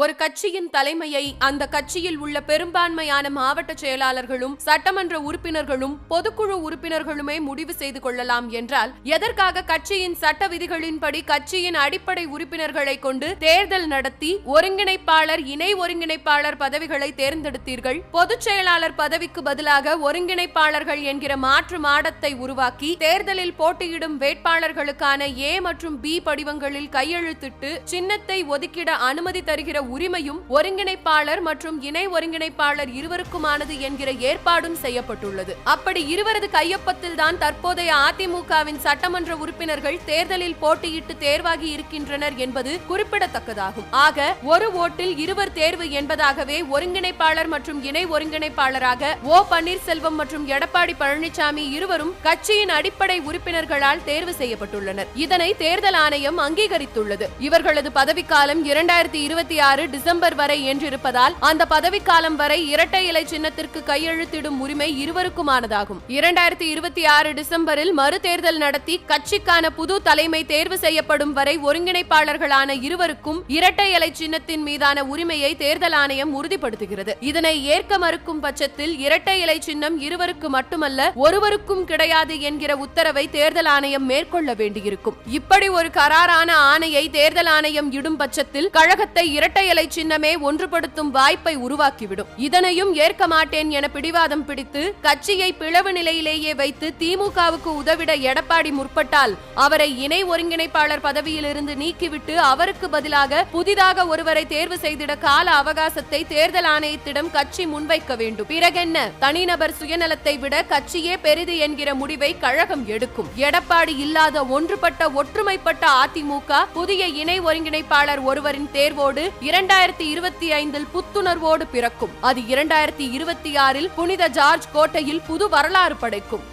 ஒரு கட்சியின் தலைமையை அந்த கட்சியில் உள்ள பெரும்பான்மையான மாவட்ட செயலாளர்களும் சட்டமன்ற உறுப்பினர்களும் பொதுக்குழு உறுப்பினர்களுமே முடிவு செய்து கொள்ளலாம் என்றால் எதற்காக கட்சியின் சட்ட விதிகளின்படி கட்சியின் அடிப்படை உறுப்பினர்களை கொண்டு தேர்தல் நடத்தி ஒருங்கிணைப்பாளர் இணை ஒருங்கிணைப்பாளர் பதவிகளை தேர்ந்தெடுத்தீர்கள்? பொதுச் செயலாளர் பதவிக்கு பதிலாக ஒருங்கிணைப்பாளர்கள் என்கிற மாற்று மாடத்தை உருவாக்கி தேர்தலில் போட்டியிடும் வேட்பாளர்களுக்கான ஏ மற்றும் பி படிவங்களில் கையெழுத்திட்டு சின்னத்தை ஒதுக்கிட அனுமதி தருகிற உரிமையும் ஒருங்கிணைப்பாளர் மற்றும் இணை ஒருங்கிணைப்பாளர் இருவருக்குமானது என்கிற ஏற்பாடும் செய்யப்பட்டுள்ளது. அப்படி இருவரது கையொப்பத்தில் தான் தற்போதைய அதிமுகவின் சட்டமன்ற உறுப்பினர்கள் தேர்தலில் போட்டியிட்டு தேர்வாகி இருக்கின்றனர் என்பது குறிப்பிடத்தக்கதாகும். ஆக ஒரு ஓட்டில் இருவர் தேர்வு என்பதாகவே ஒருங்கிணைப்பாளர் மற்றும் இணை ஒருங்கிணைப்பாளராக ஓ பன்னீர்செல்வம் மற்றும் எடப்பாடி பழனிசாமி இருவரும் கட்சியின் அடிப்படை உறுப்பினர்களால் தேர்வு செய்யப்பட்டுள்ளனர். இதனை தேர்தல் ஆணையம் அங்கீகரித்துள்ளது. இவர்களது பதவிக்காலம் 2026 டிசம்பர் வரை என்றிருப்பதால் அந்த பதவிக்காலம் வரை இரட்டை இலை சின்னத்திற்கு கையெழுத்திடும் உரிமை இருவருக்குமானதாகும். 2026 டிசம்பரில் மறு தேர்தல் நடத்தி கட்சிக்கான புது தலைமை தேர்வு செய்யப்படும் வரை ஒருங்கிணைப்பாளர்களான இருவருக்கும் இரட்டை இலை சின்னத்தின் மீதான உரிமையை தேர்தல் ஆணையம் உறுதிப்படுத்துகிறது. இதனை ஏற்க மறுக்கும் பட்சத்தில் இரட்டை இலை சின்னம் இருவருக்கு மட்டுமல்ல ஒருவருக்கும் கிடையாது என்கிற உத்தரவை தேர்தல் ஆணையம் மேற்கொள்ள வேண்டியிருக்கும். இப்படி ஒரு கராரான ஆணையை தேர்தல் ஆணையம் இடும் பட்சத்தில் கழகத்தை இரட்டை இலை சின்னமே ஒன்றுபடுத்தும் வாய்ப்பை உருவாக்கிவிடும். இதனையும் ஏற்க மாட்டேன் என பிடிவாதம் பிடித்து கட்சியை பிளவு நிலையிலேயே வைத்து திமுகவுக்கு உதவிட எடப்பாடி முற்பட்டால் அவரை இணை ஒருங்கிணைப்பாளர் பதவியிலிருந்து நீக்கிவிட்டு அவருக்கு பதிலாக புதிதாக ஒருவரை தேர்வு செய்திட கால அவகாசத்தை தேர்தல் ஆணையத்திடம் கட்சி முன்வைக்க வேண்டும். பிறகென்ன, தனிநபர் சுயநலத்தை விட கட்சியே பெரிது என்கிற முடிவை கழகம் எடுக்கும். எடப்பாடி இல்லாத ஒன்றுபட்ட ஒற்றுமைப்பட்ட அதிமுக புதிய இணை ஒருங்கிணைப்பாளர் ஒருவரின் தேர்வோடு 2025 புத்துணர்வோடு பிறக்கும். அது 2026 புனித ஜார்ஜ் கோட்டையில் புது வரலாறு படைக்கும்.